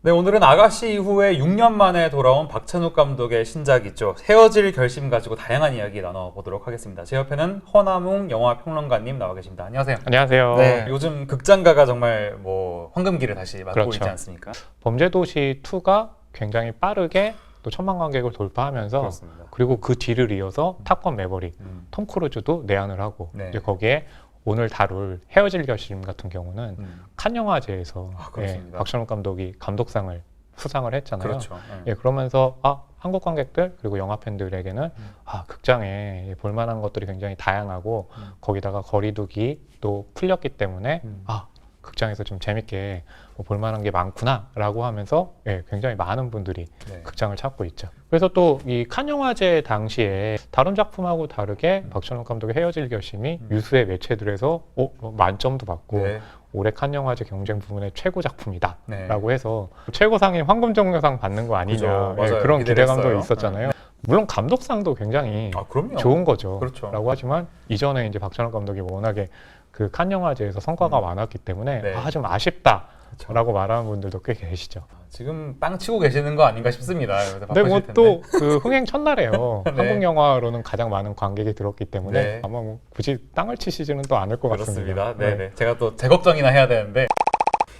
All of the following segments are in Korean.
네, 오늘은 아가씨 이후에 6년 만에 돌아온 박찬욱 감독의 신작이죠. 헤어질 결심 가지고 다양한 이야기 나눠보도록 하겠습니다. 제 옆에는 허남웅 영화평론가님 나와 계십니다. 안녕하세요. 안녕하세요. 네, 요즘 극장가가 정말 황금기를 다시 맞고 그렇죠. 있지 않습니까? 범죄도시 2가 굉장히 빠르게 또 1000만 관객을 돌파하면서 그렇습니다. 그리고 그 뒤를 이어서 탑건 매버릭, 톰 크루즈도 내한을 하고 네. 이제 거기에 오늘 다룰 헤어질 결심 같은 경우는 칸 영화제에서 그렇습니다. 박찬욱 감독이 감독상을 수상을 했잖아요. 그렇죠. 그러면서 한국 관객들 그리고 영화 팬들에게는 극장에 볼만한 것들이 굉장히 다양하고 거기다가 거리두기 또 풀렸기 때문에 극장에서 좀 재밌게 볼만한 게 많구나라고 하면서 굉장히 많은 분들이 네. 극장을 찾고 있죠. 그래서 또 이 칸 영화제 당시에 다른 작품하고 다르게 박찬욱 감독의 헤어질 결심이 유수의 매체들에서 만점도 받고 네. 올해 칸 영화제 경쟁 부문의 최고 작품이다 네. 라고 해서 최고상인 황금종려상 받는 거 아니냐 그죠. 맞아요. 그런 기대를 기대감도 했어요. 있었잖아요. 물론 감독상도 굉장히 그럼요. 좋은 거죠. 그렇죠. 라고 하지만 이전에 이제 박찬욱 감독이 워낙에 그 칸 영화제에서 성과가 많았기 때문에 네. 좀 아쉽다 그렇죠. 라고 말하는 분들도 꽤 계시죠. 지금 빵 치고 계시는 거 아닌가 싶습니다. 근데 뭐 또 그 흥행 첫날에요. 네. 한국 영화로는 가장 많은 관객이 들었기 때문에 네. 아마 뭐 굳이 땅을 치시지는 또 않을 것 같습니다. 그렇습니다. 네네. 제가 또 제 걱정이나 해야 되는데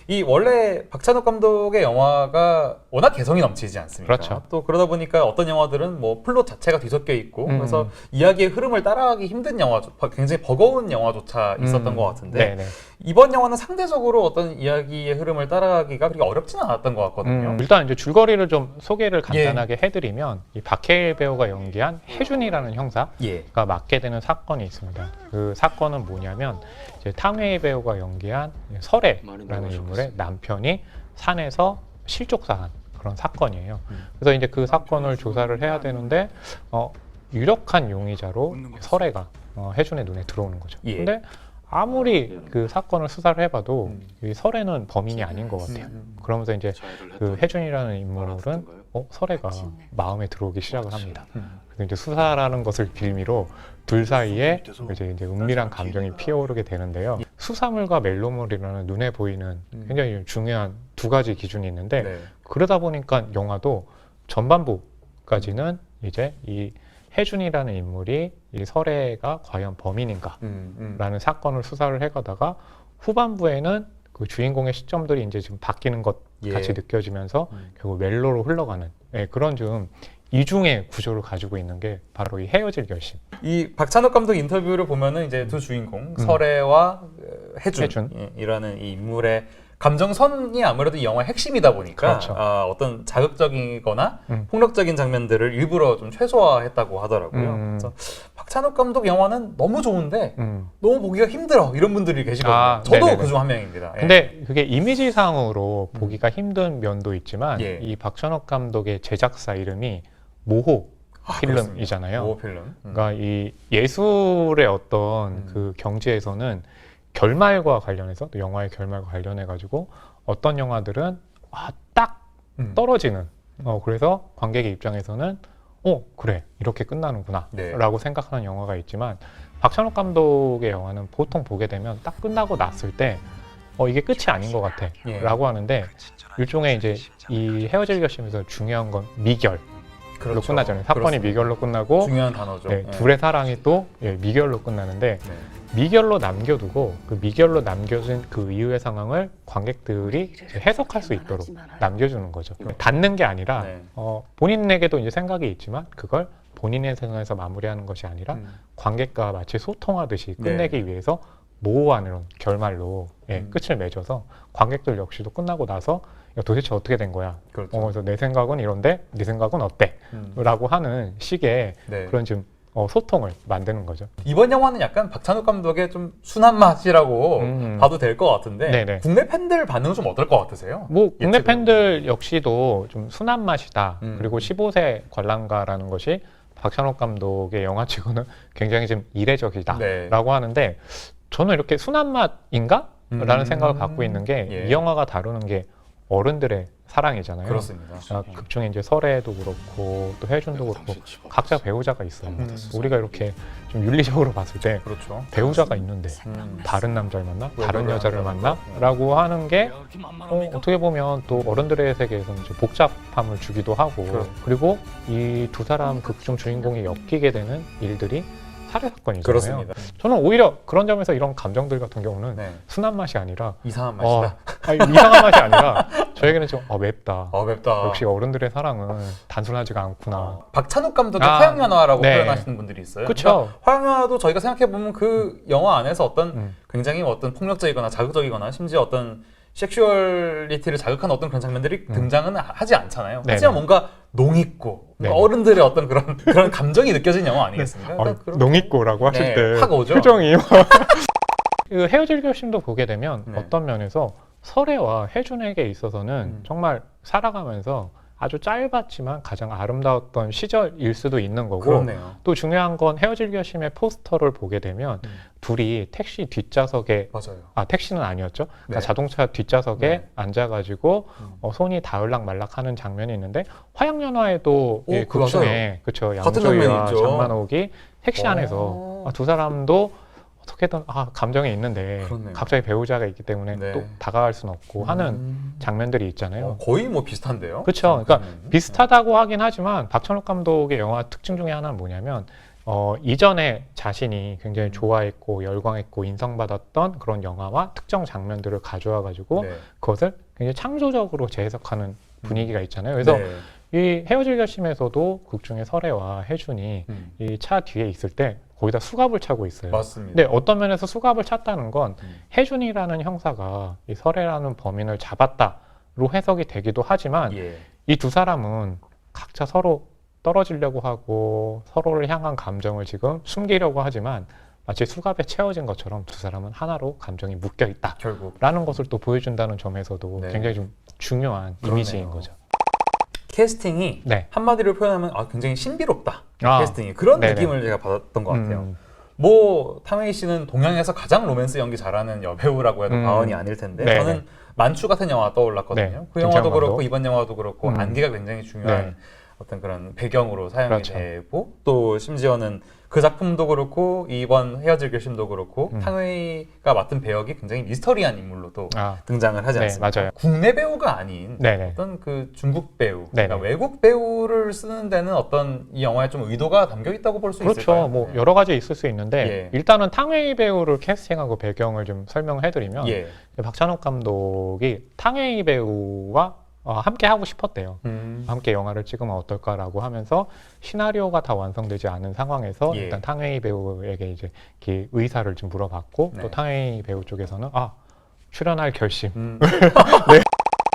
이 원래 박찬욱 감독의 영화가 워낙 개성이 넘치지 않습니까? 그렇죠. 또 그러다 보니까 어떤 영화들은 뭐 플롯 자체가 뒤섞여 있고 그래서 이야기의 흐름을 따라가기 힘든 영화, 굉장히 버거운 영화조차 있었던 것 같은데 네네. 이번 영화는 상대적으로 어떤 이야기의 흐름을 따라가기가 그렇게 어렵지는 않았던 것 같거든요. 일단 이제 줄거리를 좀 소개를 간단하게 해드리면 이 박해일 배우가 연기한 혜준이라는 형사가 예. 맡게 되는 사건이 있습니다. 그 사건은 뭐냐면 이제 탕웨이 배우가 연기한 설애라는 인물의 남편이 산에서 실족사한 그런 사건이에요. 그래서 이제 그 사건을 조사를 해야 되는데 유력한 용의자로 설애가 혜준의 눈에 들어오는 거죠. 예. 근데 아무리 그 사건을 수사를 해봐도 이 설애는 범인이 아닌 것 같아요. 그러면서 이제 그 혜준이라는 인물은 설애가 마음에 들어오기 시작을 합니다. 그래서 이제 수사라는 것을 빌미로 둘 사이에 이제 은밀한 감정이 피어오르게 되는데요. 수사물과 멜로물이라는 눈에 보이는 굉장히 중요한 두 가지 기준이 있는데 네. 그러다 보니까 영화도 전반부까지는 이제 이 혜준이라는 인물이 이 설애가 과연 범인인가라는 사건을 수사를 해가다가 후반부에는 그 주인공의 시점들이 이제 좀 바뀌는 것 같이 느껴지면서 결국 멜로로 흘러가는 그런 좀 이중의 구조를 가지고 있는 게 바로 이 헤어질 결심. 이 박찬욱 감독 인터뷰를 보면은 이제 두 주인공 설애와 혜준. 혜준이라는 이 인물의 감정선이 아무래도 이 영화의 핵심이다 보니까 그렇죠. 어떤 자극적이거나 폭력적인 장면들을 일부러 좀 최소화했다고 하더라고요. 그래서 박찬욱 감독 영화는 너무 좋은데 너무 보기가 힘들어 이런 분들이 계시거든요. 저도 네네네. 그중 한 명입니다. 근데 그게 이미지상으로 보기가 힘든 면도 있지만 이 박찬욱 감독의 제작사 이름이 모호 필름이잖아요. 모호 필름. 그러니까 이 예술의 어떤 그 경지에서는 결말과 관련해서 또 영화의 결말과 관련해 가지고 어떤 영화들은 딱 떨어지는 그래서 관객의 입장에서는 그래 이렇게 끝나는구나 라고 생각하는 영화가 있지만 박찬욱 감독의 영화는 보통 보게 되면 딱 끝나고 났을 때 이게 끝이 아닌 것 같아 라고 하는데 일종의 이제 이 헤어질 결심에서 중요한 건 미결 로 끝나잖아요. 사건이 그렇습니다. 미결로 끝나고 중요한 단어죠. 둘의 사랑이 또 미결로 끝나는데 미결로 남겨두고 그 미결로 남겨진 그 이후의 상황을 관객들이 해석할 수 있도록 남겨주는 거죠. 닫는 게 아니라 본인에게도 이제 생각이 있지만 그걸 본인의 생각에서 마무리하는 것이 아니라 관객과 마치 소통하듯이 끝내기 위해서 모호한 결말로 끝을 맺어서 관객들 역시도 끝나고 나서 도대체 어떻게 된 거야? 그렇죠. 그래서 내 생각은 이런데 네 생각은 어때? 라고 하는 식의 그런 좀 소통을 만드는 거죠. 이번 영화는 약간 박찬욱 감독의 좀 순한 맛이라고 봐도 될 것 같은데 네네. 국내 팬들 반응은 좀 어떨 것 같으세요? 뭐 국내 팬들 역시도 좀 순한 맛이다. 그리고 15세 관람가라는 것이 박찬욱 감독의 영화치고는 굉장히 좀 이례적이다라고 하는데 저는 이렇게 순한 맛인가? 라는 생각을 갖고 있는 게 이 영화가 다루는 게 어른들의 사랑이잖아요. 그렇습니다. 극 중에 이제 설애도 그렇고 또 혜준도 그렇고 각자 배우자가 있어요. 우리가 이렇게 좀 윤리적으로 봤을 때 그렇죠. 배우자가 있는데 다른 남자를 만나? 다른 여자를 만나? 라고 하는 게 어떻게 보면 또 어른들의 세계에서는 이제 복잡함을 주기도 하고 그렇죠. 그리고 이 두 사람 극중 주인공이 엮이게 되는 일들이 살해 사건이잖아요. 그렇습니다. 저는 오히려 그런 점에서 이런 감정들 같은 경우는 네. 순한 맛이 아니라 이상한 맛이다. 이상한 맛이 아니라 저에게는 좀 맵다. 맵다. 역시 어른들의 사랑은 단순하지가 않구나. 박찬욱 감독의 화양 연화라고 네. 표현하시는 분들이 있어요. 그쵸. 그러니까 화양 연화도 저희가 생각해 보면 그 영화 안에서 어떤 굉장히 어떤 폭력적이거나 자극적이거나 심지어 어떤 섹슈얼리티를 자극하는 어떤 그런 장면들이 등장은 하지 않잖아요. 네네. 하지만 뭔가 농있고 뭔가 어른들의 어떤 그런 감정이 느껴진 영화 아니겠습니까? 그러니까 그런- 농익고라고 하실 네, 때 확 오죠. 표정이 그 헤어질 결심도 보게 되면 네. 어떤 면에서 설애와 혜준에게 있어서는 정말 살아가면서 아주 짧았지만 가장 아름다웠던 시절일 수도 있는 거고 그렇네요. 또 중요한 건 헤어질 결심의 포스터를 보게 되면 둘이 택시 뒷좌석에 맞아요. 택시는 아니었죠. 그러니까 네. 자동차 뒷좌석에 네. 앉아가지고 손이 닿을락말락하는 장면이 있는데 화양연화에도 오, 극 중에 그쵸 같은 장면이 양조위와 있죠. 장만옥이 택시 안에서 두 사람도 어떻게든 감정이 있는데 그렇네요. 각자의 배우자가 있기 때문에 네. 또 다가갈 수는 없고 하는 장면들이 있잖아요. 거의 뭐 비슷한데요. 그렇죠. 그러니까 비슷하다고 하긴 하지만 박찬욱 감독의 영화 특징 중에 하나는 뭐냐면 이전에 자신이 굉장히 좋아했고 열광했고 인상받았던 그런 영화와 특정 장면들을 가져와 가지고 네. 그것을 굉장히 창조적으로 재해석하는 분위기가 있잖아요. 그래서 네. 이 헤어질 결심에서도 극 중에 설애와 혜준이 이 차 뒤에 있을 때 거기다 수갑을 차고 있어요. 맞습니다. 근데 어떤 면에서 수갑을 찼다는 건 혜준이라는 형사가 이 설애라는 범인을 잡았다로 해석이 되기도 하지만 예. 이 두 사람은 각자 서로 떨어지려고 하고 서로를 향한 감정을 지금 숨기려고 하지만 마치 수갑에 채워진 것처럼 두 사람은 하나로 감정이 묶여 결국 있다라는 것을 또 보여준다는 점에서도 네. 굉장히 좀 중요한 그러네요. 이미지인 거죠. 캐스팅이 네. 한마디로 표현하면 굉장히 신비롭다. 아, 캐스팅이 그런 네네. 느낌을 제가 받았던 것 같아요. 뭐 탕웨이 씨는 동양에서 가장 로맨스 연기 잘하는 여배우라고 해도 과언이 아닐 텐데 네네. 저는 만추 같은 영화 떠올랐거든요. 네. 그 영화도 김창완도. 그렇고 이번 영화도 그렇고 안개가 굉장히 중요한 네. 어떤 그런 배경으로 사용이 그렇죠. 되고 또 심지어는 그 작품도 그렇고 이번 헤어질 결심도 그렇고 탕웨이가 맡은 배역이 굉장히 미스터리한 인물로 또 등장을 하지 네, 않습니까? 맞아요. 국내 배우가 아닌 네네. 어떤 그 중국 배우, 네네. 그러니까 외국 배우를 쓰는 데는 어떤 이 영화에 좀 의도가 담겨 있다고 볼 수 그렇죠. 있을까요? 뭐 네. 여러 가지 있을 수 있는데 예. 일단은 탕웨이 배우를 캐스팅하고 배경을 좀 설명을 해드리면 예. 박찬욱 감독이 탕웨이 배우와 함께 하고 싶었대요. 함께 영화를 찍으면 어떨까라고 하면서 시나리오가 다 완성되지 않은 상황에서 예. 일단 탕웨이 배우에게 이제 이렇게 의사를 좀 물어봤고 네. 또 탕웨이 배우 쪽에서는 출연할 결심. 음.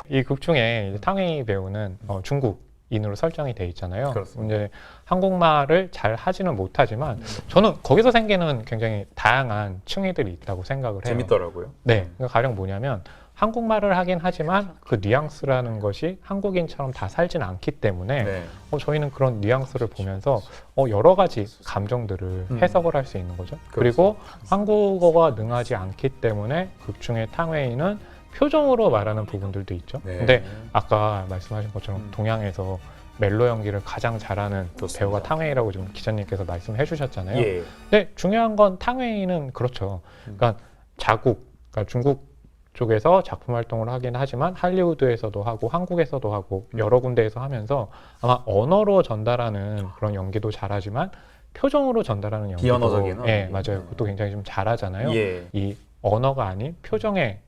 이 극 중에 이제 탕웨이 배우는 중국인으로 설정이 돼 있잖아요. 그렇습니다. 이제 한국말을 잘 하지는 못하지만 저는 거기서 생기는 굉장히 다양한 층위들이 있다고 생각을 해요. 재밌더라고요. 네, 그러니까 가령 뭐냐면 한국말을 하긴 하지만 그 뉘앙스라는 것이 한국인처럼 다 살진 않기 때문에 네. 저희는 그런 뉘앙스를 보면서 여러 가지 감정들을 해석을 할 수 있는 거죠. 그렇죠. 그리고 한국어가 능하지 않기 때문에 극 중에 탕웨이는 표정으로 말하는 부분들도 있죠. 네. 근데 아까 말씀하신 것처럼 동양에서 멜로 연기를 가장 잘하는 그렇습니다. 배우가 탕웨이라고 지금 기자님께서 말씀해 주셨잖아요. 예. 근데 중요한 건 탕웨이는 그렇죠. 그러니까 그러니까 중국 쪽에서 작품 활동을 하긴 하지만 할리우드에서도 하고 한국에서도 하고 여러 군데에서 하면서 아마 언어로 전달하는 그런 연기도 잘하지만 표정으로 전달하는 연기도 비언어적인 예, 맞아요. 그것도 굉장히 좀 잘하잖아요. 예. 이 언어가 아닌 표정의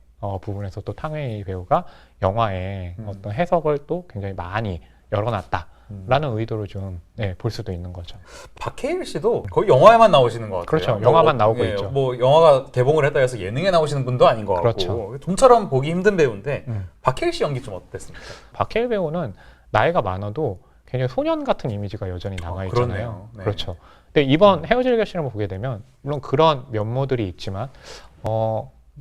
부분에서 또 탕웨이 배우가 영화에 어떤 해석을 또 굉장히 많이 열어놨다라는 의도를 좀 볼 수도 있는 거죠. 박해일 씨도 거의 영화에만 나오시는 것 같아요. 그렇죠. 영화만 나오고 예, 있죠. 뭐 영화가 개봉을 했다 해서 예능에 나오시는 분도 아닌 것 같고 그렇죠. 좀처럼 보기 힘든 배우인데 박해일 씨 연기 좀 어땠습니까? 박해일 배우는 나이가 많아도 굉장히 소년 같은 이미지가 여전히 남아있잖아요. 그렇네요. 네. 그렇죠. 근데 이번 헤어질 결심을 보게 되면 물론 그런 면모들이 있지만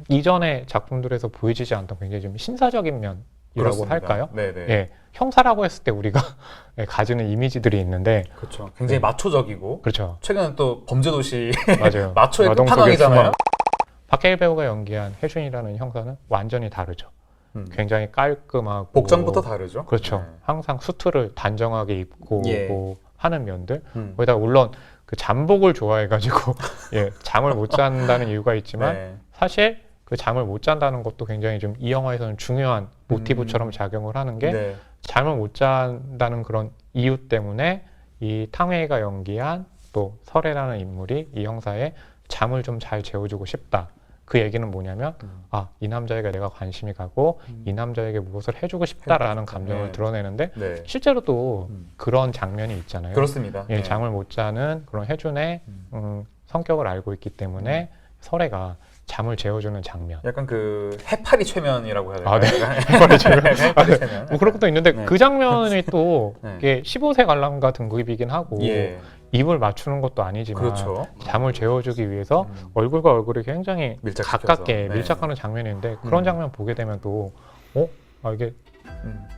이전의 작품들에서 보여지지 않던 굉장히 좀 신사적인 면이라고 그렇습니다. 할까요? 네네. 예, 형사라고 했을 때 우리가 가지는 이미지들이 있는데 그렇죠. 굉장히 마초적이고 그렇죠. 최근에 또 범죄도시 맞아요. 마초의 마동 속의 끝판왕이잖아요. 박해일 배우가 연기한 혜준이라는 형사는 완전히 다르죠. 굉장히 깔끔하고 복장부터 다르죠. 그렇죠. 네. 항상 수트를 단정하게 입고 예. 하는 면들. 거기다 물론 그 잠복을 좋아해가지고 예, 잠을 못 잔다는 이유가 있지만 네. 사실 그 잠을 못 잔다는 것도 굉장히 좀 이 영화에서는 중요한 모티브처럼 작용을 하는 게 네. 잠을 못 잔다는 그런 이유 때문에 이 탕웨이가 연기한 또 설애라는 인물이 이 형사에 잠을 좀 잘 재워주고 싶다. 그 얘기는 뭐냐면 이 남자에게 내가 관심이 가고 이 남자에게 무엇을 해주고 싶다라는 감정을 네. 드러내는데 네. 실제로 또 그런 장면이 있잖아요. 그렇습니다. 예, 네. 잠을 못 자는 그런 혜준의 성격을 알고 있기 때문에 설애가 잠을 재워주는 장면. 약간 그 해파리 최면이라고 해야 될까요? 아, 네. 해파리 최면. 해파리 최면. 뭐 그런 것도 있는데 네. 그 장면이 또 네. 이게 15세 관람가 등급이긴 하고 예. 입을 맞추는 것도 아니지만 그렇죠. 잠을 재워주기 위해서 얼굴과 얼굴이 굉장히 밀착시켜서. 가깝게 네. 밀착하는 장면인데 그런 장면 보게 되면 또 이게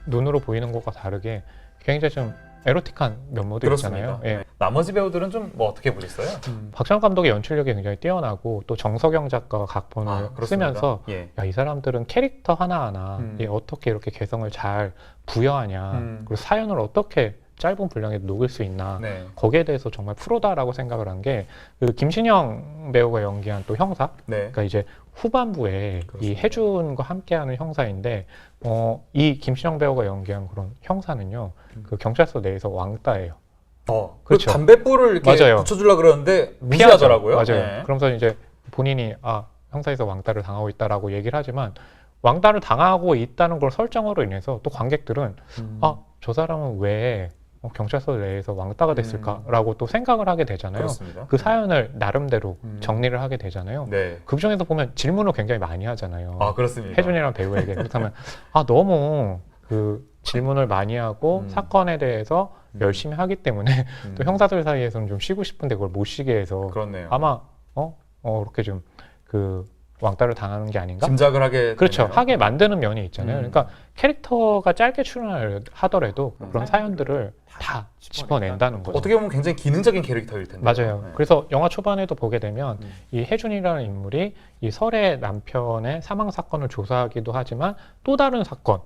눈으로 보이는 것과 다르게 굉장히 좀 에로틱한 면모도 그렇습니다. 있잖아요. 예. 네. 나머지 배우들은 좀 뭐 어떻게 보셨어요? 박찬욱 감독의 연출력이 굉장히 뛰어나고 또 정석영 작가가 각본을 그렇습니다. 쓰면서 예. 야, 이 사람들은 캐릭터 하나하나 어떻게 이렇게 개성을 잘 부여하냐 그리고 사연을 어떻게 짧은 분량에 녹일 수 있나 네. 거기에 대해서 정말 프로다라고 생각을 한 게 그 김신영 배우가 연기한 또 형사 네. 그러니까 이제 후반부에 그렇습니다. 이 혜준과 함께하는 형사인데 이 김신영 배우가 연기한 그런 형사는요 그 경찰서 내에서 왕따예요. 그렇죠. 그렇죠. 담뱃불을 이렇게 맞아요. 붙여주려 그러는데 피하죠. 무시하더라고요. 맞아요. 네. 그러면서 이제 본인이 형사에서 왕따를 당하고 있다라고 얘기를 하지만 왕따를 당하고 있다는 걸 설정으로 인해서 또 관객들은 저 사람은 왜 경찰서 내에서 왕따가 됐을까라고 또 생각을 하게 되잖아요. 그렇습니다. 그 사연을 나름대로 정리를 하게 되잖아요. 네. 그 중에서 보면 질문을 굉장히 많이 하잖아요. 그렇습니다. 혜준이라는 배우에게. 그렇다면 너무 그 질문을 많이 하고 사건에 대해서 열심히 하기 때문에 또 형사들 사이에서는 좀 쉬고 싶은데 그걸 못 쉬게 해서 그렇네요. 아마 이렇게 좀 그 왕따를 당하는 게 아닌가? 짐작을 하게 그렇죠. 되네요. 하게 만드는 면이 있잖아요. 그러니까 캐릭터가 짧게 출연을 하더라도 그런 사연들을 다 짚어낸다는 거죠. 어떻게 보면 굉장히 기능적인 캐릭터일 텐데. 맞아요. 네. 그래서 영화 초반에도 보게 되면 이 혜준이라는 인물이 이 설의 남편의 사망 사건을 조사하기도 하지만 또 다른 사건을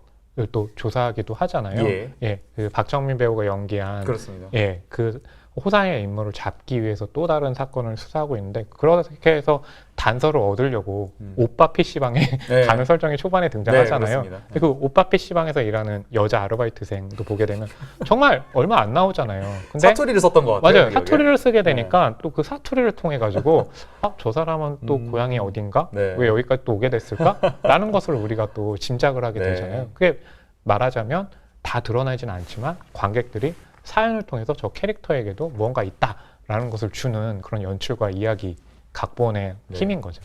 또 조사하기도 하잖아요. 예. 그 박정민 배우가 연기한 그렇습니다. 그 호상의 인물을 잡기 위해서 또 다른 사건을 수사하고 있는데 그렇게 해서 단서를 얻으려고 오빠 PC방에 네. 가는 설정이 초반에 등장하잖아요. 네, 근데 그 오빠 PC방에서 일하는 여자 아르바이트생도 보게 되면 정말 얼마 안 나오잖아요. 근데 사투리를 썼던 것 같아요. 맞아요. 기억에. 사투리를 쓰게 되니까 또 그 사투리를 통해 가지고 저 사람은 또 고향이 어딘가? 네. 왜 여기까지 또 오게 됐을까? 라는 것을 우리가 또 짐작을 하게 네. 되잖아요. 그게 말하자면 다 드러나지는 않지만 관객들이 사연을 통해서 저 캐릭터에게도 무언가 있다라는 것을 주는 그런 연출과 이야기, 각본의 힘인 거죠.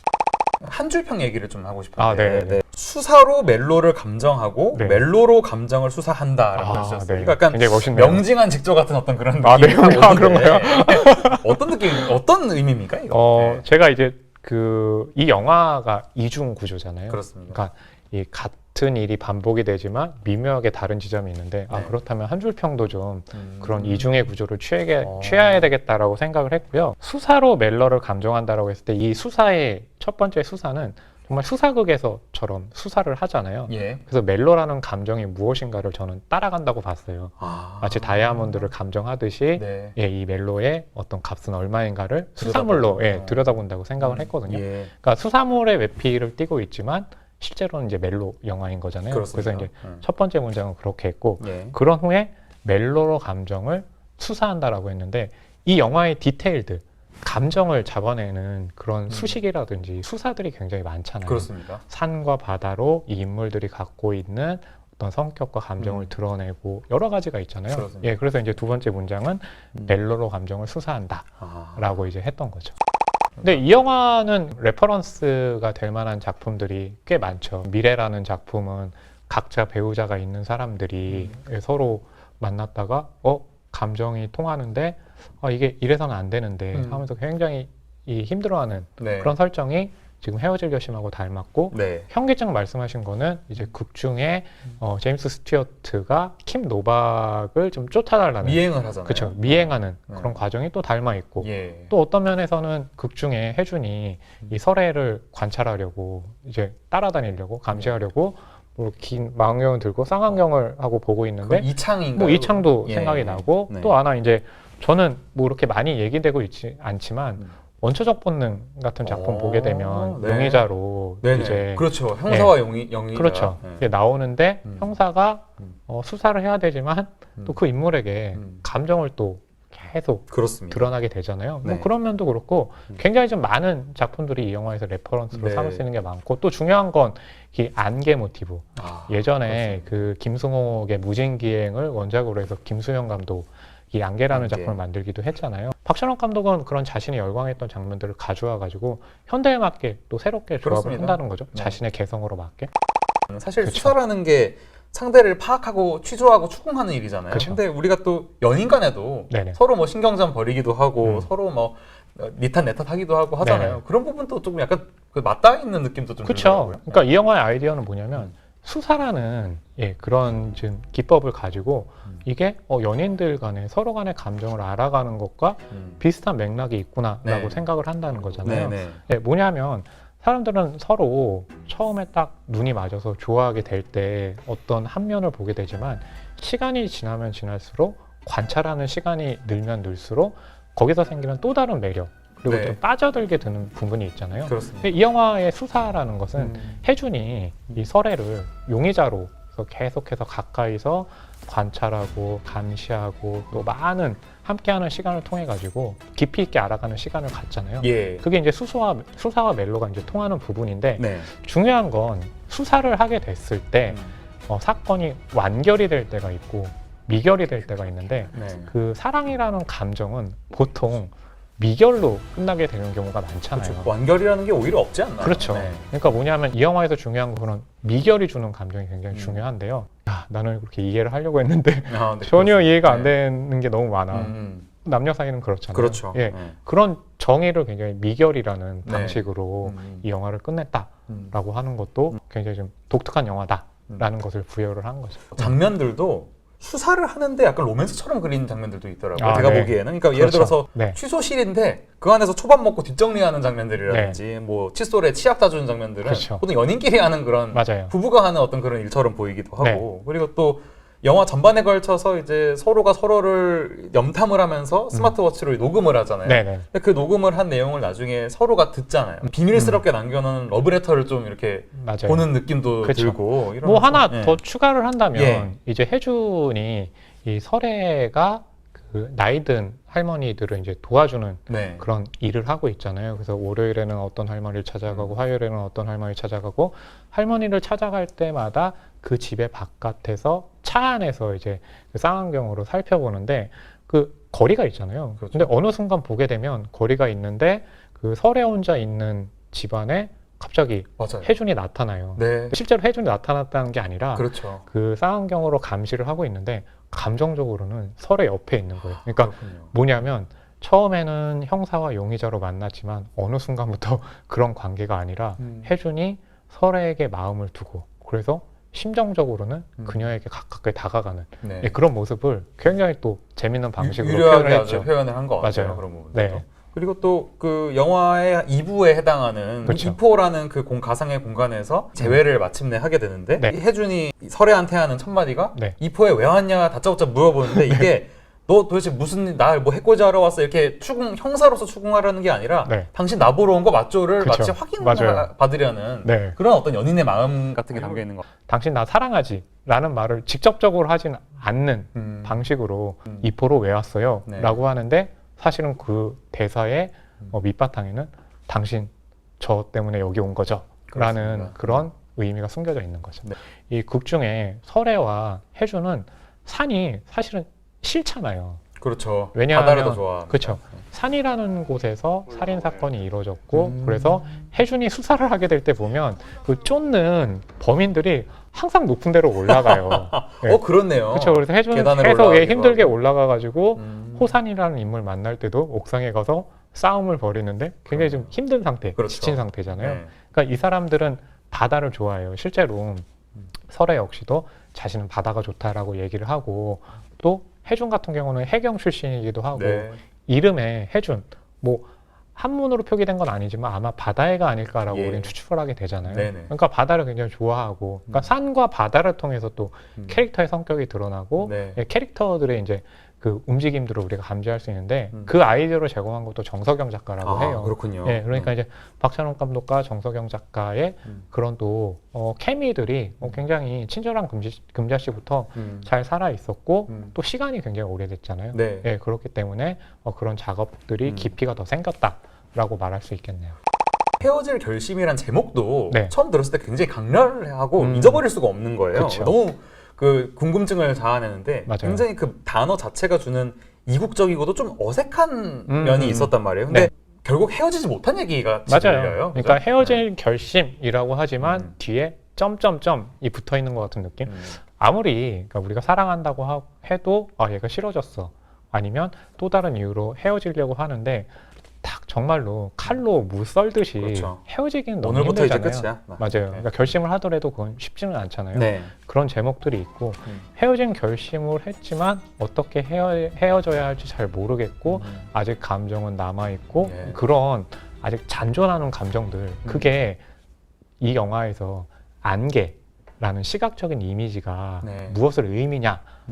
한 줄평 얘기를 좀 하고 싶은데 네. 수사로 멜로를 감정하고 네. 멜로로 감정을 수사한다라고 하셨어요. 네. 그러니까 약간 굉장히 멋있네요. 명징한 직조 같은 어떤 그런 네. 느낌이 오는데 그런가요? 어떤 느낌, 어떤 의미입니까 이거? 네. 제가 이제 이 영화가 이중 구조잖아요. 그렇습니다. 그러니까 이 같은 일이 반복이 되지만 미묘하게 다른 지점이 있는데 네. 그렇다면 한 줄 평도 좀 그런 이중의 구조를 취해야 되겠다라고 생각을 했고요. 수사로 멜로를 감정한다라고 했을 때 이 수사의 첫 번째 수사는 정말 수사극에서처럼 수사를 하잖아요. 예. 그래서 멜로라는 감정이 무엇인가를 저는 따라간다고 봤어요. 마치 다이아몬드를 감정하듯이 네. 이 멜로의 어떤 값은 얼마인가를 수사물로 들여다본다고 생각을 했거든요. 예. 그러니까 수사물의 외피를 띠고 있지만 실제로는 이제 멜로 영화인 거잖아요. 그렇습니다. 그래서 이제 첫 번째 문장은 그렇게 했고 예. 그런 후에 멜로로 감정을 수사한다라고 했는데 이 영화의 디테일들 감정을 잡아내는 그런 수식이라든지 수사들이 굉장히 많잖아요. 그렇습니다. 산과 바다로 이 인물들이 갖고 있는 어떤 성격과 감정을 드러내고 여러 가지가 있잖아요. 그렇습니다. 그래서 이제 두 번째 문장은 멜로로 감정을 수사한다라고 이제 했던 거죠. 근데 이 영화는 레퍼런스가 될 만한 작품들이 꽤 많죠. 미래라는 작품은 각자 배우자가 있는 사람들이 서로 만났다가 감정이 통하는데 이게 이래서는 안 되는데 하면서 굉장히 힘들어하는 네. 그런 설정이 지금 헤어질 결심하고 닮았고 네. 현기증 말씀하신 거는 이제 극 중에 제임스 스튜어트가 킴 노박을 좀 쫓아달라는 미행을 하잖아요. 그렇죠. 미행하는 그런 과정이 또 닮아 있고 예. 또 어떤 면에서는 극 중에 혜준이 이 설애를 관찰하려고 이제 따라다니려고 감시하려고 긴 망원경을 들고 쌍안경을 하고 보고 있는데 이창인가요? 뭐 이창도 예. 생각이 나고 네. 또 하나 이제 저는 뭐 이렇게 많이 얘기되고 있지 않지만 원초적 본능 같은 작품 보게 되면 네. 용의자로 네네. 이제 그렇죠. 형사와 영의자. 그렇죠. 네. 이게 나오는데 형사가 음. 수사를 해야 되지만 또 그 인물에게 감정을 또 계속 그렇습니다. 드러나게 되잖아요. 네. 뭐 그런 면도 그렇고 굉장히 좀 많은 작품들이 이 영화에서 레퍼런스로 네. 삼을 수 있는 게 많고 또 중요한 건 이 안개 모티브. 예전에 그렇습니다. 그 김승옥의 무진기행을 원작으로 해서 김수현 감독 이 안개라는 안개. 작품을 만들기도 했잖아요. 박찬욱 감독은 그런 자신이 열광했던 장면들을 가져와 가지고 현대에 맞게 또 새롭게 조합을 그렇습니다. 한다는 거죠. 네. 자신의 개성으로 맞게. 사실 그쵸. 수사라는 게 상대를 파악하고 취조하고 추궁하는 일이잖아요. 그쵸. 근데 우리가 또 연인 간에도 네네. 서로 뭐 신경전 벌이기도 하고 서로 뭐 니탓 내탓 하기도 하고 하잖아요. 네네. 그런 부분도 조금 약간 그 맞닿아 있는 느낌도 좀 그렇죠. 들더라고요. 그러니까 이 영화의 아이디어는 뭐냐면 수사라는 그런 좀 기법을 가지고 이게 연인들 간에 서로 간의 감정을 알아가는 것과 비슷한 맥락이 있구나라고 네. 생각을 한다는 거잖아요. 네네. 뭐냐면 사람들은 서로 처음에 딱 눈이 맞아서 좋아하게 될 때 어떤 한 면을 보게 되지만 시간이 지나면 지날수록 관찰하는 시간이 늘면 늘수록 거기서 생기는 또 다른 매력 그리고 네. 좀 빠져들게 되는 부분이 있잖아요. 그렇습니다. 근데 이 영화의 수사라는 것은 혜준이 이 설애를 용의자로 계속해서 가까이서 관찰하고 감시하고 또 많은 함께하는 시간을 통해 가지고 깊이 있게 알아가는 시간을 갖잖아요. 예. 그게 이제 수사와 멜로가 이제 통하는 부분인데 네. 중요한 건 수사를 하게 됐을 때 사건이 완결이 될 때가 있고 미결이 될 때가 있는데 네. 그 사랑이라는 감정은 보통 미결로 끝나게 되는 경우가 많잖아요. 그렇죠. 완결이라는 게 오히려 없지 않나요? 그렇죠. 네. 그러니까 뭐냐면 이 영화에서 중요한 건 미결이 주는 감정이 굉장히 중요한데요. 야, 나는 그렇게 이해를 하려고 했는데 아, 네, 전혀 그렇습니다. 이해가 안 네. 되는 게 너무 많아. 남녀 사이는 그렇잖아요. 그렇죠. 예, 네. 그런 정의를 굉장히 미결이라는 네. 방식으로 이 영화를 끝냈다라고 하는 것도 굉장히 좀 독특한 영화다라는 것을 부여를 한 거죠. 장면들도 수사를 하는데 약간 로맨스처럼 그린 장면들도 있더라고요. 아, 제가 네. 보기에는. 그러니까 예를 그렇죠. 들어서 네. 취소실인데 그 안에서 초밥 먹고 뒷정리하는 장면들이라든지 뭐 칫솔에 치약 따주는 장면들은 그렇죠. 보통 연인끼리 하는 그런 맞아요. 부부가 하는 어떤 그런 일처럼 보이기도 하고 네. 그리고 또 영화 전반에 걸쳐서 이제 서로가 서로를 염탐을 하면서 스마트워치로 녹음을 하잖아요. 네네. 근데 그 녹음을 한 내용을 나중에 서로가 듣잖아요. 비밀스럽게 남겨놓은 러브레터를 좀 이렇게 맞아요. 보는 느낌도 그쵸. 들고 이러면서, 뭐 하나 예. 더 추가를 한다면 예. 이제 혜준이 이 설애가 그 나이든 할머니들을 이제 도와주는 네. 그런 일을 하고 있잖아요. 그래서 월요일에는 어떤 할머니를 찾아가고 화요일에는 어떤 할머니를 찾아가고 할머니를 찾아갈 때마다 그 집의 바깥에서 차 안에서 이제 그 쌍안경으로 살펴보는데 그 거리가 있잖아요. 그렇죠. 근데 어느 순간 보게 되면 거리가 있는데 그 설애 혼자 있는 집안에 갑자기 맞아요. 혜준이 나타나요. 네. 실제로 혜준이 나타났다는 게 아니라 그렇죠. 그 쌍안경으로 감시를 하고 있는데 감정적으로는 설의 옆에 있는 거예요. 그러니까 그렇군요. 뭐냐면 처음에는 형사와 용의자로 만났지만 어느 순간부터 그런 관계가 아니라 혜준이 설애에게 마음을 두고 그래서 심정적으로는 그녀에게 가깝게 다가가는 네. 예, 그런 모습을 굉장히 또 재밌는 방식으로 유려하게 표현을 아주 했죠. 표현을 한 것 같아요. 맞아요. 그런 부분. 네. 그리고 또 그 영화의 2부에 해당하는 그렇죠. 이포라는 그 가상의 공간에서 재회를 마침내 하게 되는데 네. 이 혜준이 설애한테 하는 첫 마디가 네. 이포에 왜 왔냐 다짜고짜 물어보는데 이게 너 도대체 무슨 날 뭐 해코지 하러 왔어 이렇게 형사로서 추궁하려는 게 아니라 네. 당신 나보러 온 거 맞죠를 그쵸. 마치 맞아요. 확인받으려는 네. 그런 어떤 연인의 마음 같은 게 담겨 있는 것 같아요. 당신 나 사랑하지? 라는 말을 직접적으로 하진 않는 방식으로 이포로 왜 왔어요? 네. 라고 하는데 사실은 그 대사의 밑바탕에는 당신 저 때문에 여기 온 거죠? 라는 그렇습니다. 그런 의미가 숨겨져 있는 거죠. 네. 이 극 중에 설애와 혜준은 산이 사실은 싫잖아요. 그렇죠. 왜냐하면 바다를 더 좋아합니다. 그렇죠. 산이라는 곳에서 살인 사건이 이루어졌고 그래서 혜준이 수사를 하게 될 때 보면 그 쫓는 범인들이 항상 높은 데로 올라가요. 네. 그렇네요. 그렇죠. 그래서 혜준은 계단으로 계속 올라가기도 힘들게 하고. 올라가가지고 호산이라는 인물 만날 때도 옥상에 가서 싸움을 벌이는데 굉장히 좀 힘든 상태, 그렇죠. 지친 상태잖아요. 네. 그러니까 이 사람들은 바다를 좋아해요. 실제로 설애 역시도 자신은 바다가 좋다라고 얘기를 하고 또 혜준 같은 경우는 해경 출신이기도 하고 네. 이름에 혜준 뭐 한문으로 표기된 건 아니지만 아마 바다해가 아닐까라고 예. 우리는 추측을 하게 되잖아요. 네네. 그러니까 바다를 굉장히 좋아하고, 그러니까 산과 바다를 통해서 또 캐릭터의 성격이 드러나고, 네. 예, 캐릭터들의 이제 그 움직임들을 우리가 감지할 수 있는데 그 아이디어를 제공한 것도 정석영 작가라고 해요. 그렇군요. 예, 그러니까 이제 박찬욱 감독과 정석영 작가의 그런 또 케미들이 굉장히 친절한 금자씨부터 잘 살아 있었고 또 시간이 굉장히 오래됐잖아요. 네. 예, 그렇기 때문에 그런 작업들이 깊이가 더 생겼다라고 말할 수 있겠네요. 헤어질 결심이란 제목도 네. 처음 들었을 때 굉장히 강렬하고 음. 잊어버릴 수가 없는 거예요. 그쵸. 너무 그 궁금증을 자아내는데 맞아요. 굉장히 그 단어 자체가 주는 이국적이고도 좀 어색한 면이 있었단 말이에요. 근데 네. 결국 헤어지지 못한 얘기가 맞아요. 들려요. 그러니까 그죠? 헤어질 결심이라고 하지만 뒤에 점점점이 붙어 있는 것 같은 느낌. 아무리 그러니까 우리가 사랑한다고 해도 얘가 싫어졌어. 아니면 또 다른 이유로 헤어지려고 하는데 딱 정말로 칼로 무 썰듯이 그렇죠. 헤어지기는 너무 오늘부터 이제 힘들잖아요. 끝이야. 맞아요. 네. 그러니까 결심을 하더라도 그건 쉽지는 않잖아요. 네. 그런 제목들이 있고 헤어진 결심을 했지만 어떻게 헤어져야 할지 잘 모르겠고 아직 감정은 남아있고 예. 그런 아직 잔존하는 감정들 그게 이 영화에서 안개라는 시각적인 이미지가 네. 무엇을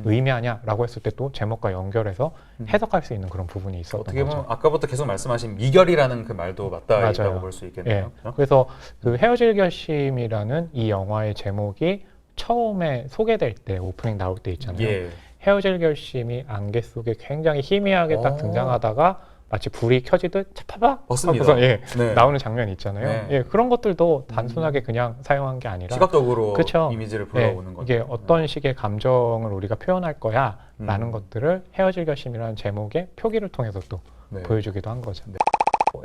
의미하냐라고 했을 때 또 제목과 연결해서 해석할 수 있는 그런 부분이 있었던 어떻게 보면 거죠. 아까부터 계속 말씀하신 미결이라는 그 말도 맞닿아 맞아요. 있다고 볼 수 있겠네요. 예. 그렇죠? 그래서 그 헤어질 결심이라는 이 영화의 제목이 처음에 소개될 때 오프닝 나올 때 있잖아요. 예. 헤어질 결심이 안개 속에 굉장히 희미하게 딱 오. 등장하다가 마치 불이 켜지듯 차파박 맞습니다. 하고서 네. 나오는 장면이 있잖아요. 네. 예, 그런 것들도 단순하게 그냥 사용한 게 아니라 시각적으로 그쵸. 이미지를 예, 불러오는 거죠. 이게 어떤 식의 감정을 우리가 표현할 거야 라는 음. 것들을 헤어질 결심이라는 제목의 표기를 통해서 또 네. 보여주기도 한 거죠.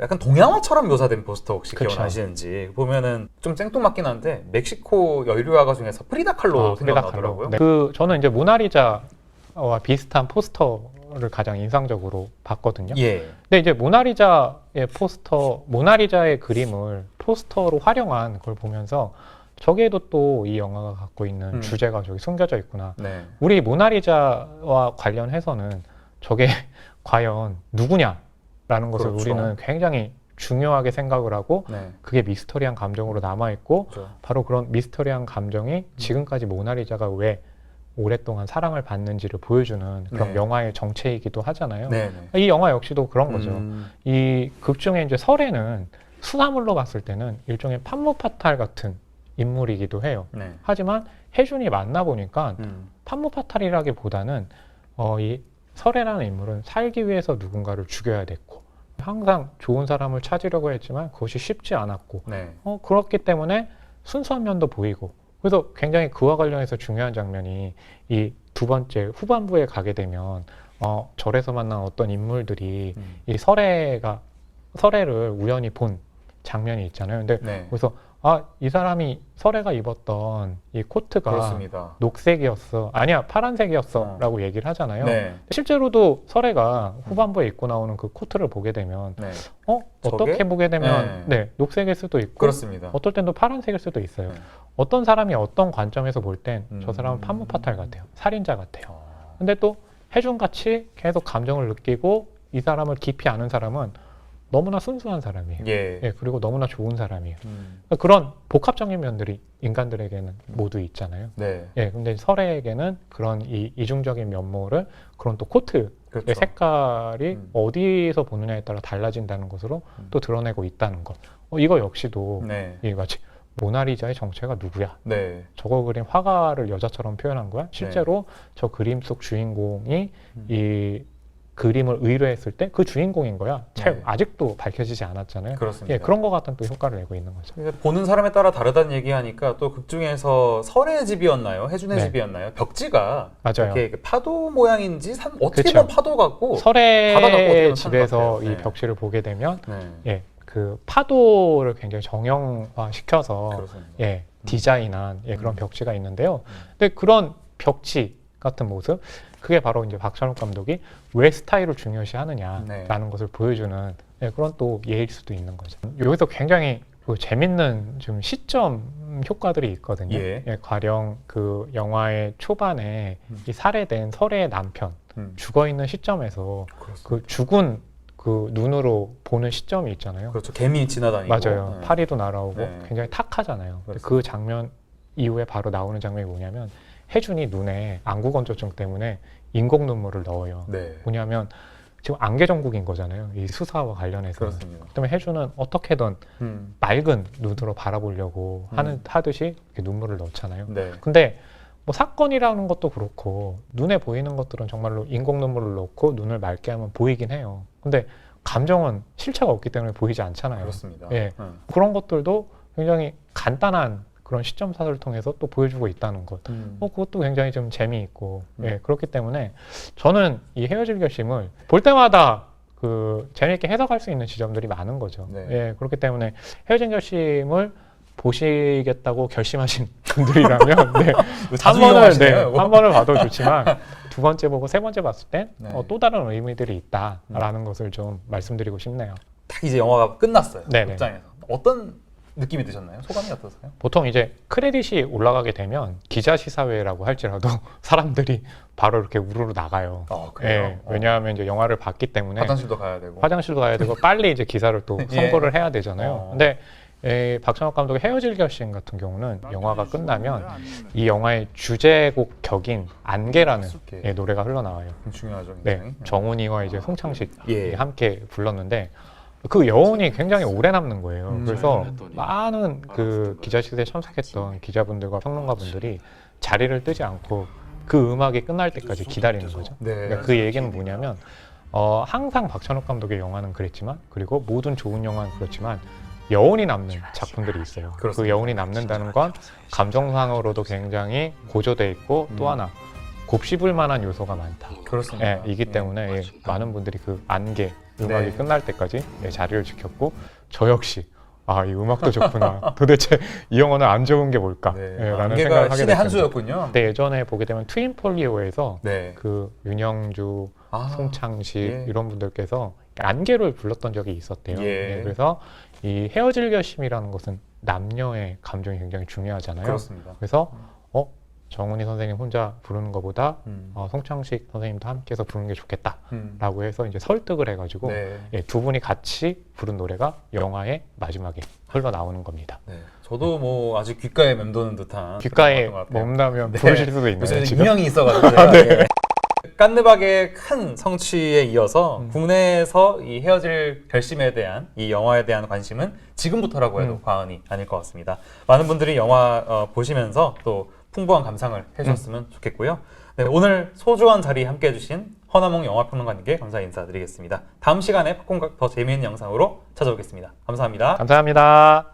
약간 동양화처럼 묘사된 포스터 혹시 그쵸. 기억나시는지 보면은 좀 생뚱맞긴 한데 멕시코 여류화가 중에서 프리다 칼로 생각나더라고요. 네. 그 저는 이제 모나리자와 비슷한 포스터를 가장 인상적으로 봤거든요. 예. 근데 이제 모나리자의 그림을 포스터로 활용한 걸 보면서 저기에도 또 이 영화가 갖고 있는 주제가 저기 숨겨져 있구나. 네. 우리 모나리자와 관련해서는 저게 과연 누구냐라는 것을 그렇죠. 우리는 굉장히 중요하게 생각을 하고 네. 그게 미스터리한 감정으로 남아있고 그렇죠. 바로 그런 미스터리한 감정이 지금까지 모나리자가 왜 오랫동안 사랑을 받는지를 보여주는 그런 네. 영화의 정체이기도 하잖아요. 네. 네. 이 영화 역시도 그런 거죠. 이 극 중에 이제 설에는 수사물로 봤을 때는 일종의 판무파탈 같은 인물이기도 해요. 네. 하지만 혜준이 만나보니까 판무파탈이라기보다는 이 설애라는 인물은 살기 위해서 누군가를 죽여야 됐고 항상 좋은 사람을 찾으려고 했지만 그것이 쉽지 않았고 네. 그렇기 때문에 순수한 면도 보이고 그래서 굉장히 그와 관련해서 중요한 장면이 이 두 번째 후반부에 가게 되면 절에서 만난 어떤 인물들이 이 설애를 우연히 본 장면이 있잖아요. 근데 네. 그래서 이 사람이 설애가 입었던 이 코트가 그렇습니다. 녹색이었어. 아니야, 파란색이었어. 라고 얘기를 하잖아요. 네. 실제로도 설애가 후반부에 입고 나오는 그 코트를 보게 되면 네. 어떻게 저게? 보게 되면 녹색일 수도 있고 그렇습니다. 어떨 땐 또 파란색일 수도 있어요. 네. 어떤 사람이 어떤 관점에서 볼 땐 저 사람은 음. 판무파탈 같아요. 살인자 같아요. 근데 또 혜준같이 계속 감정을 느끼고 이 사람을 깊이 아는 사람은 너무나 순수한 사람이에요. 예. 그리고 너무나 좋은 사람이에요. 그러니까 그런 복합적인 면들이 인간들에게는 모두 있잖아요. 네. 근데 설애에게는 그런 이중적인 면모를 그런 또 코트의 그렇죠. 색깔이 어디에서 보느냐에 따라 달라진다는 것으로 또 드러내고 있다는 것. 이거 역시도 네. 이 마치 모나리자의 정체가 누구야? 네. 저거 그린 화가를 여자처럼 표현한 거야? 실제로 저 그림 속 주인공이 이 그림을 의뢰했을 때 그 주인공인 거야. 잘 네. 아직도 밝혀지지 않았잖아요. 그렇습니다. 그런 것 같은 또 효과를 내고 있는 거죠. 보는 사람에 따라 다르다는 얘기하니까 또 극 중에서 설의 집이었나요? 혜준의 네. 집이었나요? 벽지가 맞아요. 이렇게 파도 모양인지 어떻게 그쵸. 보면 파도 같고 바다 갖고 어떻게 설의 보면 집에서 산 것 이 같아요. 네. 벽지를 보게 되면 네. 그 파도를 굉장히 정형화 시켜서 그렇습니다. 디자인한 그런 벽지가 있는데요. 근데 그런 벽지 같은 모습, 그게 바로 이제 박찬욱 감독이 왜 스타일을 중요시 하느냐라는 것을 보여주는 그런 또 예일 수도 있는 거죠. 여기서 굉장히 재밌는 좀 시점 효과들이 있거든요. 가령 그 영화의 초반에 이 살해된 설애의 남편 죽어 있는 시점에서 그렇습니다. 그 죽은 그 눈으로 보는 시점이 있잖아요. 그렇죠. 개미 지나다니고. 맞아요. 네. 파리도 날아오고 네. 굉장히 탁하잖아요. 근데 그렇습니다. 그 장면 이후에 바로 나오는 장면이 뭐냐면 혜준이 눈에 안구건조증 때문에 인공 눈물을 넣어요. 네. 뭐냐면 지금 안개전국인 거잖아요. 이 수사와 관련해서. 그렇습니다. 그다음에 혜준은 어떻게든 맑은 눈으로 바라보려고 하듯이 이렇게 눈물을 넣잖아요. 네. 근데 뭐 사건이라는 것도 그렇고 눈에 보이는 것들은 정말로 인공 눈물을 넣고 눈을 맑게 하면 보이긴 해요. 근데 감정은 실체가 없기 때문에 보이지 않잖아요. 그렇습니다. 예. 그런 것들도 굉장히 간단한 그런 시점사를 통해서 또 보여주고 있다는 것. 그것도 굉장히 좀 재미있고 예, 그렇기 때문에 저는 이 헤어질 결심을 볼 때마다 그 재미있게 해석할 수 있는 지점들이 많은 거죠. 네. 예, 그렇기 때문에 헤어진 결심을 보시겠다고 결심하신 분들이라면 네, 자주 한 이용하시네요, 이거. 한 번을 봐도 좋지만 두 번째 보고 세 번째 봤을 땐 네. 또 다른 의미들이 있다라는 것을 좀 말씀드리고 싶네요. 딱 이제 영화가 끝났어요. 네네. 극장에서. 어떤 느낌이 드셨나요? 소감이 어떠세요? 보통 이제 크레딧이 올라가게 되면 기자 시사회라고 할지라도 사람들이 바로 이렇게 우르르 나가요. 그래요? 예, 왜냐하면 이제 영화를 봤기 때문에 화장실도 가야 되고. 화장실도 가야 되고 빨리 이제 기사를 또 예. 선고를 해야 되잖아요. 근데 박찬욱 감독의 헤어질 결심 같은 경우는 영화가 끝나면 이 영화의 주제곡 격인 안개라는 예, 노래가 흘러나와요. 중요하죠. 네, 굉장히. 정훈이와 이제 송창식이 예. 함께 불렀는데 그 여운이 굉장히 오래 남는 거예요. 그래서 많은 그 기자실에 참석했던 기자분들과 평론가분들이 자리를 뜨지 않고 그 음악이 끝날 때까지 기다리는 거죠. 네. 그러니까 그 얘기는 뭐냐면 항상 박찬욱 감독의 영화는 그랬지만 그리고 모든 좋은 영화는 그렇지만 여운이 남는 작품들이 있어요. 그렇습니다. 그 여운이 남는다는 건 감정상으로도 굉장히 고조돼 있고 또 하나 곱씹을 만한 요소가 많다. 그렇습니다. 예, 이기 때문에 예, 많은 분들이 그 안개 음악이 네. 끝날 때까지 예, 자리를 지켰고 저 역시 이 음악도 좋구나. 도대체 이 영화는 안 좋은 게 뭘까? 네. 예, 라는 안개가 생각을 하게 신의 됐습니다. 한 수였군요. 근데 예전에 보게 되면 트윈폴리오에서 네. 그 윤영주, 송창식 예. 이런 분들께서 안개를 불렀던 적이 있었대요. 예. 예, 그래서 이 헤어질 결심이라는 것은 남녀의 감정이 굉장히 중요하잖아요. 그렇습니다. 그래서 정훈이 선생님 혼자 부르는 것보다 음. 송창식 선생님도 함께해서 부르는 게 좋겠다라고 음. 해서 이제 설득을 해가지고 네. 예, 두 분이 같이 부른 노래가 영화의 마지막에 흘러나오는 겁니다. 네. 저도 뭐 아직 귓가에 맴도는 듯한 귓가에 그런 것 같아요. 멈다면 네. 부르실 수도 있나요? 무슨 지금? 인형이 있어가지고 제가 예. 깐느박의 큰 성취에 이어서 국내에서 이 헤어질 결심에 대한 이 영화에 대한 관심은 지금부터라고 해도 과언이 아닐 것 같습니다. 많은 분들이 영화 보시면서 또 풍부한 감상을 해주셨으면 좋겠고요. 네, 오늘 소중한 자리 함께 해주신 허남몽 영화평론가님께 감사 인사드리겠습니다. 다음 시간에 팝콘각 더 재미있는 영상으로 찾아오겠습니다. 감사합니다. 감사합니다.